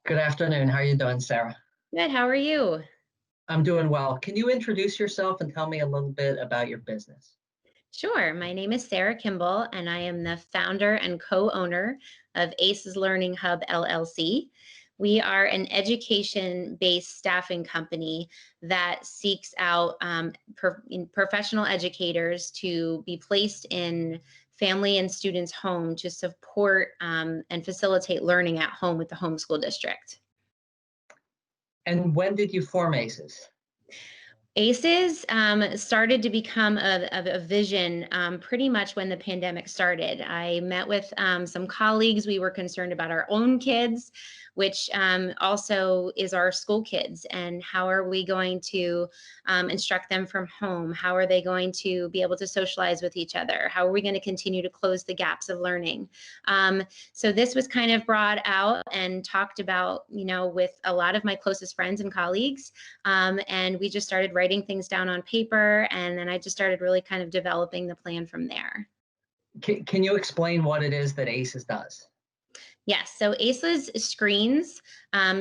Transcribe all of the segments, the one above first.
Good afternoon. How are you doing, Sarah? Good. How are you? I'm doing well. Can you introduce yourself and tell me a little bit about your business? Sure. My name is Sara Kimble, and I am the founder and co owner of ACES Learning Hub LLC. We are an education based staffing company that seeks out professional educators to be placed in family and students' home to support and facilitate learning at home with the homeschool district. And when did you form ACES? ACEs started to become a vision pretty much when the pandemic started. I met with some colleagues. We were concerned about our own kids, which also is our school kids, and how are we going to instruct them from home? How are they going to be able to socialize with each other? How are we going to continue to close the gaps of learning? So this was kind of brought out and talked about, with a lot of my closest friends and colleagues. And we just started writing things down on paper. And then I just started really kind of developing the plan from there. Can you explain what it is that ACES does? Yes, so ACES screens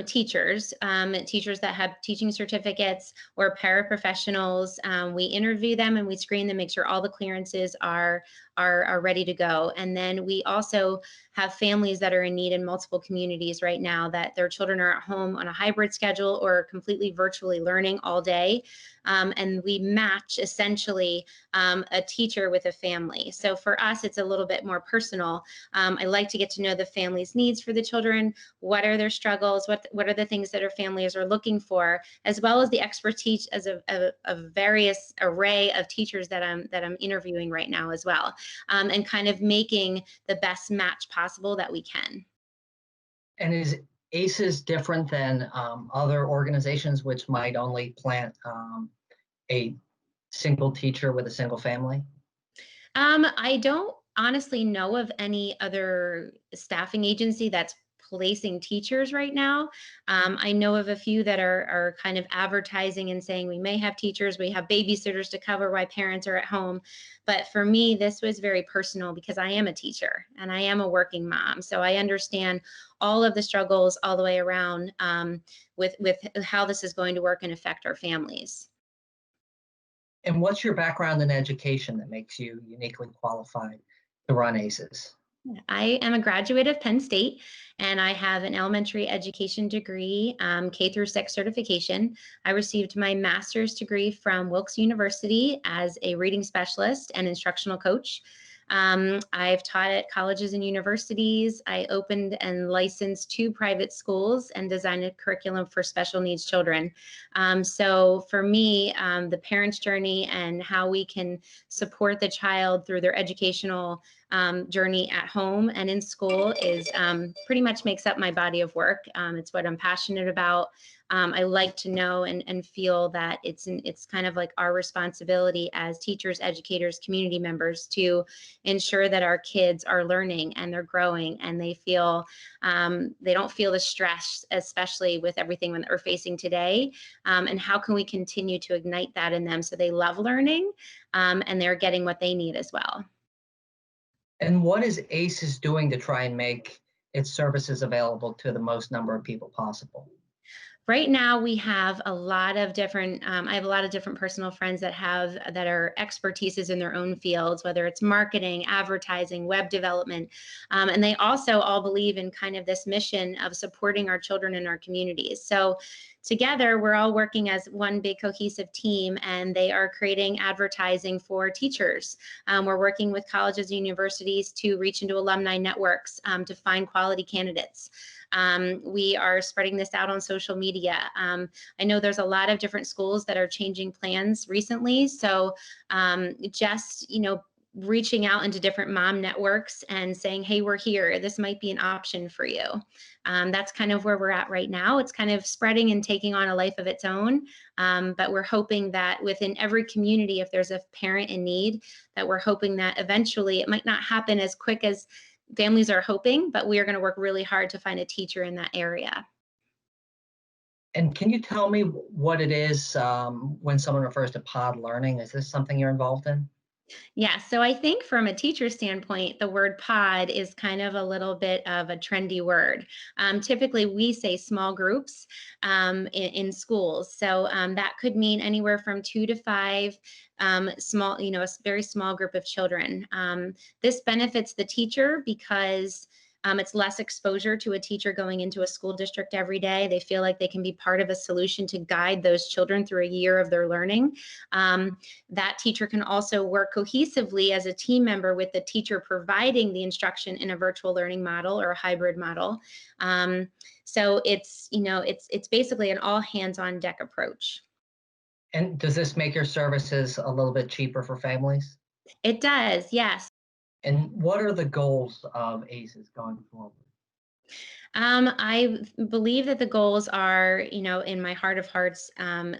teachers that have teaching certificates or paraprofessionals. We interview them and we screen them, make sure all the clearances are ready to go. And then we also have families that are in need in multiple communities right now that their children are at home on a hybrid schedule or completely virtually learning all day. And we match essentially a teacher with a family. So for us, it's a little bit more personal. I like to get to know the family's needs for the children. What are their struggles? What are the things that our families are looking for, as well as the expertise as a various array of teachers that I'm interviewing right now as well, and kind of making the best match possible that we can. And is ACES different than other organizations which might only plant a single teacher with a single family? I don't honestly know of any other staffing agency that's placing teachers right now. I know of a few that are kind of advertising and saying we may have teachers, we have babysitters to cover while parents are at home. But for me, this was very personal because I am a teacher and I am a working mom. So I understand all of the struggles all the way around with how this is going to work and affect our families. And what's your background in education that makes you uniquely qualified to run ACES? I am a graduate of Penn State, and I have an elementary education degree, K through 6 certification. I received my master's degree from Wilkes University as a reading specialist and instructional coach. I've taught at colleges and universities. I opened and licensed 2 private schools and designed a curriculum for special needs children. So for me, the parent's journey and how we can support the child through their educational journey at home and in school is pretty much makes up my body of work. It's what I'm passionate about. I like to know and feel that it's kind of like our responsibility as teachers, educators, community members to ensure that our kids are learning and they're growing and they feel they don't feel the stress, especially with everything that we're facing today. And how can we continue to ignite that in them so they love learning and they're getting what they need as well. And what is ACES doing to try and make its services available to the most number of people possible? Right now, we have a lot of different. I have a lot of different personal friends that are expertises in their own fields, whether it's marketing, advertising, web development, and they also all believe in kind of this mission of supporting our children in our communities. So together, we're all working as one big cohesive team, and they are creating advertising for teachers. We're working with colleges and universities to reach into alumni networks to find quality candidates. We are spreading this out on social media. I know there's a lot of different schools that are changing plans recently. So just, reaching out into different mom networks and saying, hey, we're here. This might be an option for you. That's kind of where we're at right now. It's kind of spreading and taking on a life of its own. But we're hoping that within every community, if there's a parent in need, that we're hoping that eventually it might not happen as quick as families are hoping, but we are going to work really hard to find a teacher in that area. And can you tell me what it is when someone refers to pod learning? Is this something you're involved in? Yeah, so I think from a teacher standpoint, the word pod is kind of a little bit of a trendy word. Typically, we say small groups in schools. So that could mean anywhere from 2 to 5 small, a very small group of children. This benefits the teacher because it's less exposure to a teacher going into a school district every day. They feel like they can be part of a solution to guide those children through a year of their learning. That teacher can also work cohesively as a team member with the teacher providing the instruction in a virtual learning model or a hybrid model. So it's basically an all hands on deck approach. And does this make your services a little bit cheaper for families? It does, yes. And what are the goals of ACEs going forward? I believe that the goals are, in my heart of hearts,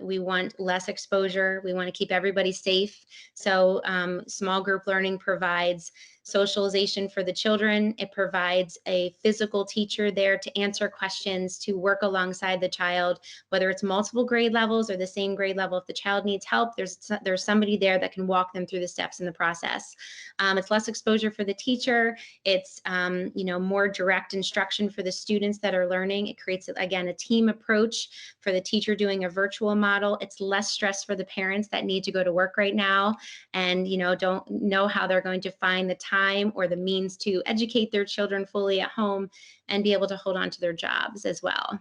we want less exposure. We want to keep everybody safe. So, small group learning provides socialization for the children. It provides a physical teacher there to answer questions, to work alongside the child, whether it's multiple grade levels or the same grade level. If the child needs help, there's somebody there that can walk them through the steps in the process. It's less exposure for the teacher. It's more direct instruction for the students that are learning. It creates, again, a team approach for the teacher doing a virtual model. It's less stress for the parents that need to go to work right now and don't know how they're going to find the time or the means to educate their children fully at home and be able to hold on to their jobs as well.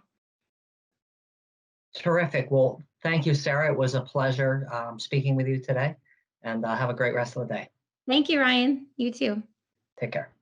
Terrific. Well, thank you, Sarah. It was a pleasure speaking with you today, and have a great rest of the day. Thank you, Ryan. You too. Take care.